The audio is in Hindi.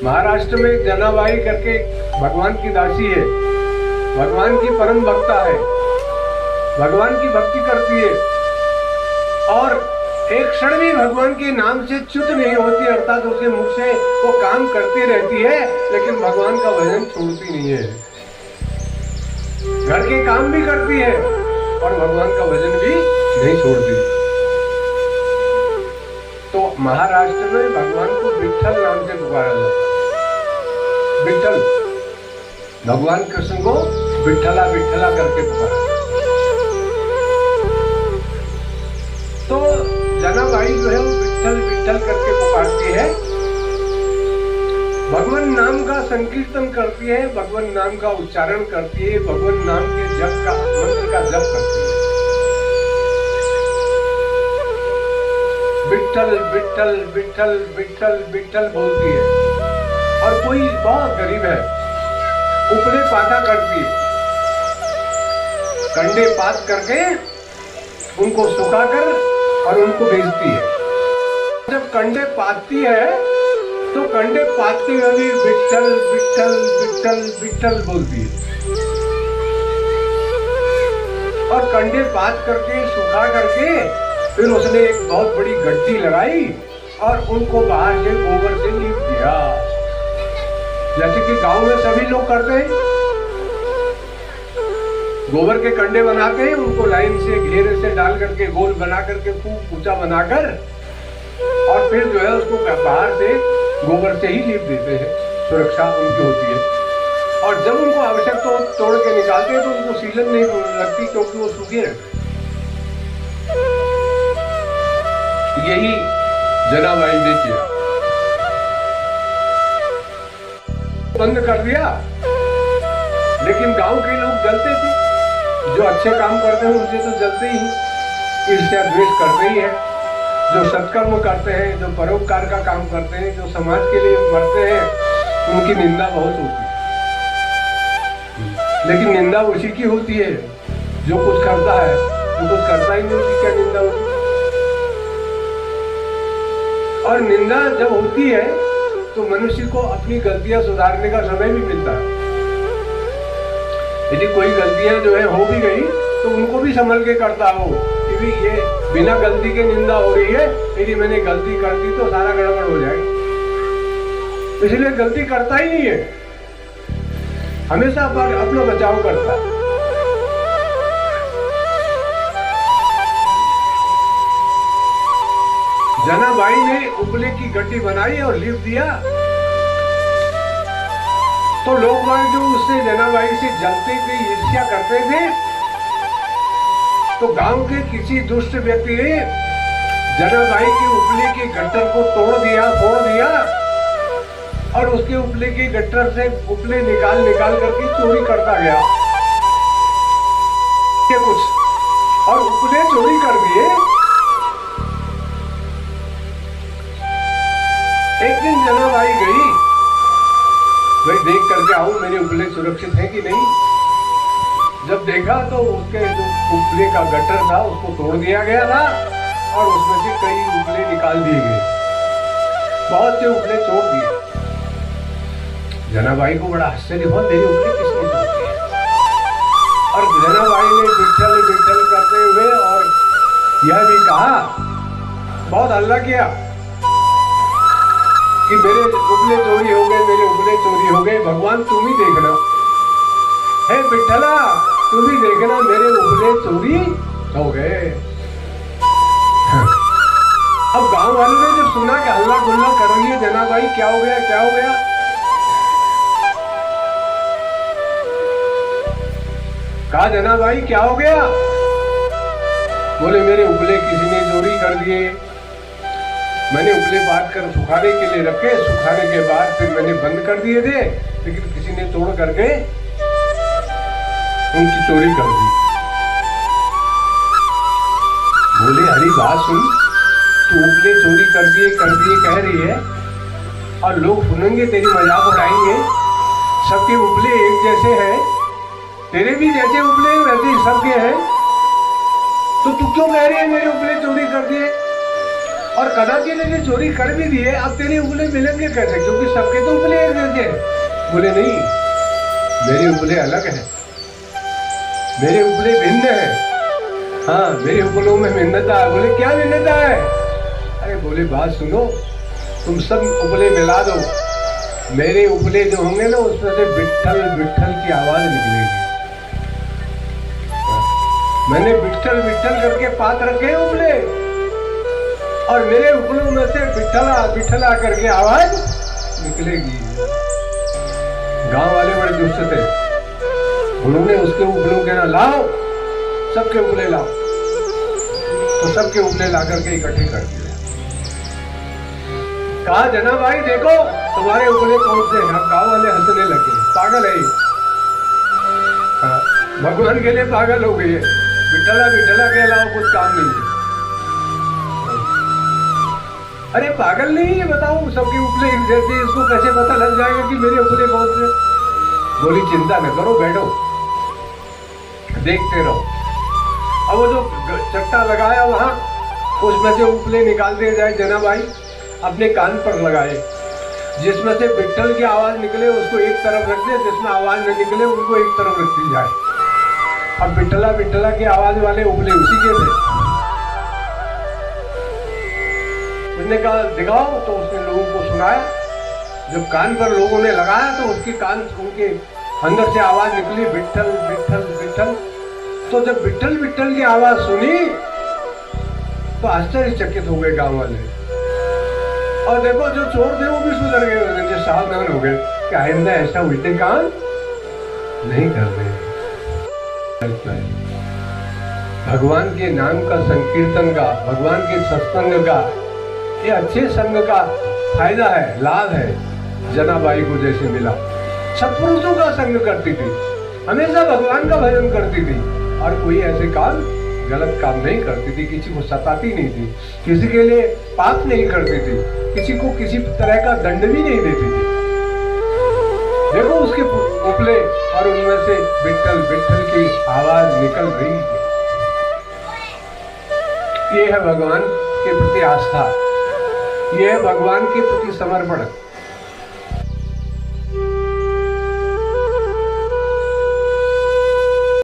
महाराष्ट्र में जनाबाई करके भगवान की दासी है, भगवान की परम भक्ता है, भगवान की भक्ति करती है और एक क्षण भी भगवान के नाम से च्युत नहीं होती, अर्थात उसके मुख से वो काम करती रहती है लेकिन भगवान का भजन छोड़ती नहीं है। घर के काम भी करती है और भगवान का भजन भी नहीं छोड़ती। तो महाराष्ट्र में भगवान को विट्ठल नाम से पुकारा जाता है। विट्ठल, भगवान कृष्ण को विट्ठला विट्ठला करके पुकारा। तो जनाबाई जो है वो विट्ठल विट्ठल करके पुकारती है, भगवान नाम का संकीर्तन करती है, भगवान नाम का उच्चारण करती है, भगवान नाम के जप का मंत्र का जप करती है। विट्ठल विट्ठल विट्ठल विट्ठल विट्ठल बोलती है। और कोई बहुत गरीब है, उपले पाता करती है, कंडे पात करके उनको सुखाकर और उनको बेचती है। जब कंडे पातती है तो कंडे पातते हुए भी विट्ठल विट्ठल विट्ठल विट्ठल बोलती है और कंडे पात करके सुखा करके फिर उसने एक बहुत बड़ी गड्डी लगाई और उनको बाहर से गोबर से लीप दिया, जैसे कि गांव में सभी लोग करते हैं। गोबर के कंडे बनाते हैं, उनको लाइन से घेरे से डाल करके गोल बना करके खूब ऊंचा बनाकर और फिर जो है उसको बाहर से गोबर से ही लीप देते हैं, सुरक्षा उनकी होती है। और जब उनको आवश्यकता तो तोड़ के निकालते हैं तो उनको सीलन नहीं लगती क्योंकि वो सूखे रहते। यही जनाबाई ने किया, बंद कर दिया। लेकिन गांव के लोग जलते थे, जो अच्छे काम करते हैं उनसे तो जलते ही, ईर्ष्या द्वेष करते ही है। जो सत्कर्म करते हैं, जो परोपकार का काम करते हैं, जो समाज के लिए मरते हैं, उनकी निंदा बहुत होती है। लेकिन निंदा उसी की होती है जो कुछ करता है, जो कुछ करता ही नहीं उसकी क्या निंदा होती है। और निंदा जब होती है तो मनुष्य को अपनी गलतियां सुधारने का समय भी मिलता है। यदि कोई गलतियां जो है हो भी गई तो उनको भी संभल के करता हो कि भी ये बिना गलती के निंदा हो रही है, यदि मैंने गलती कर दी तो सारा गड़बड़ हो जाएगा, इसलिए गलती करता ही नहीं है, हमेशा अपना बचाव करता है। जनाबाई ने उपले की गड्डी बनाई और लिप दिया तो लोग जो उससे जनाबाई से जलते थे, ईर्ष्या करते थे, तो गांव के किसी दुष्ट व्यक्ति ने जनाबाई के उपले के गट्टर को तोड़ दिया, फोड़ दिया और उसके उपले के गट्टर से उपले निकाल करके चोरी करता गया कुछ और उपले चोरी कर दिए। एक दिन जनाबाई गई, भाई देख करके आऊं मेरे उपले सुरक्षित है कि नहीं। जब देखा तो उसके जो उपले का गट्टर था उसको तोड़ दिया गया था और उसमें से कई उपले निकाल दिए गए, बहुत से उपले छोड़ दिए। जनाबाई को बड़ा आश्चर्य हुआ, मेरे उपले किसने तोड़ दिए। और जनाबाई ने विट्ठल विट्ठल करते हुए और यह भी कहा, बहुत हल्ला किया कि मेरे उपले चोरी हो गए, मेरे उपले चोरी हो गए, भगवान तुम ही देखना, हे विट्ठला तुम ही देखना मेरे उपले चोरी हो गए। अब गांव वालों ने जब सुना कि हल्ला गुल्ला कर रही है जनाबाई, क्या हो गया क्या हो गया, कहा जनाबाई क्या हो गया। बोले मेरे उपले किसी ने चोरी कर दिए, मैंने उपले बांध कर सुखाने के लिए रखे, सुखाने के बाद फिर मैंने बंद कर दिए थे, लेकिन किसी ने तोड़ करके उनकी चोरी कर दी। बोले हरी बात सुन, तू उपले चोरी कर दिए कह रही है और लोग सुनेंगे, तेरी मजाक उड़ाएंगे, सबके उपले एक जैसे हैं, तेरे भी जैसे उपले वैसे सबके हैं, तो तू क्यों कह रही है मेरे उपले चोरी कर दिए। और कदाचित ने चोरी कर भी दिए, अब तेरे उपले मिलेंगे कैसे, क्योंकि सबके तो उपले एक जैसे हैं। बोले नहीं, मेरे उपले अलग हैं, मेरे उपले भिन्न हैं। हाँ, मेरे उपलों में भिन्नता है। बोले क्या भिन्नता है? अरे बोले बात सुनो, तुम सब उपले मिला दो, मेरे उपले जो होंगे ना उसमें से विट्ठल विट्ठल की आवाज निकलेगी। मैंने विट्ठल विट्ठल करके पात रखे उपले, और मेरे उपलों में से विट्ठला विट्ठला करके आवाज निकलेगी। गांव वाले बड़े दुष्ट थे, उन्होंने उसके उपलों के ना लाओ, सबके उपले लाओ, तो सबके उपले ला करके इकट्ठे कर दिए। कहा जना भाई देखो तुम्हारे उपले कौन से हैं। गांव वाले हंसने लगे, पागल है ये, भगवान के लिए पागल हो गई है, विट्ठला विट्ठला के अलावा कुछ काम नहीं है। अरे पागल नहीं है, बताओ सबके उपले एक जैसे, इसको कैसे पता लग जाएगा कि मेरे उपले कौन से? बोली चिंता न करो, बैठो देखते रहो। अब वो जो चट्टा लगाया वहां, उसमें से उपले निकाल दिए जाए। जना भाई अपने कान पर लगाए, जिसमें से विट्ठल की आवाज निकले उसको एक तरफ रख दे, जिसमें आवाज न निकले उनको एक तरफ रख दी जाए। अब विट्ठला विट्ठला की आवाज वाले उपले उसी के थे। उसने कहा दिखाओ, तो उसने लोगों को सुनाया। जब कान पर लोगों ने लगाया तो उसके कान, उनके अंदर से आवाज निकली विट्ठल विट्ठल विट्ठल। तो जब विट्ठल विट्ठल की आवाज सुनी तो आश्चर्यचकित हो गए गांव वाले। और देखो जो चोर थे वो भी सुधर गए, जो सावधान हो गए कि आइंदा ऐसा उल्टे काम नहीं कर रहे। भगवान के नाम का संकीर्तन का, भगवान के सत्संग का, ये अच्छे संग का फायदा है, लाभ है। जनाबाई को जैसे मिला, सत्पुरुषों का संग करती थी, हमेशा भगवान का भजन करती थी, और कोई ऐसे काम गलत काम नहीं करती थी, किसी को सताती नहीं थी, किसी के लिए पाप नहीं करती थी, किसी को किसी तरह का दंड भी नहीं देती थी। देखो उसके उपले और उनमें से विट्ठल विट्ठल की आवाज निकल रही है। ये है भगवान के प्रति आस्था, ये है भगवान के प्रति समर्पण।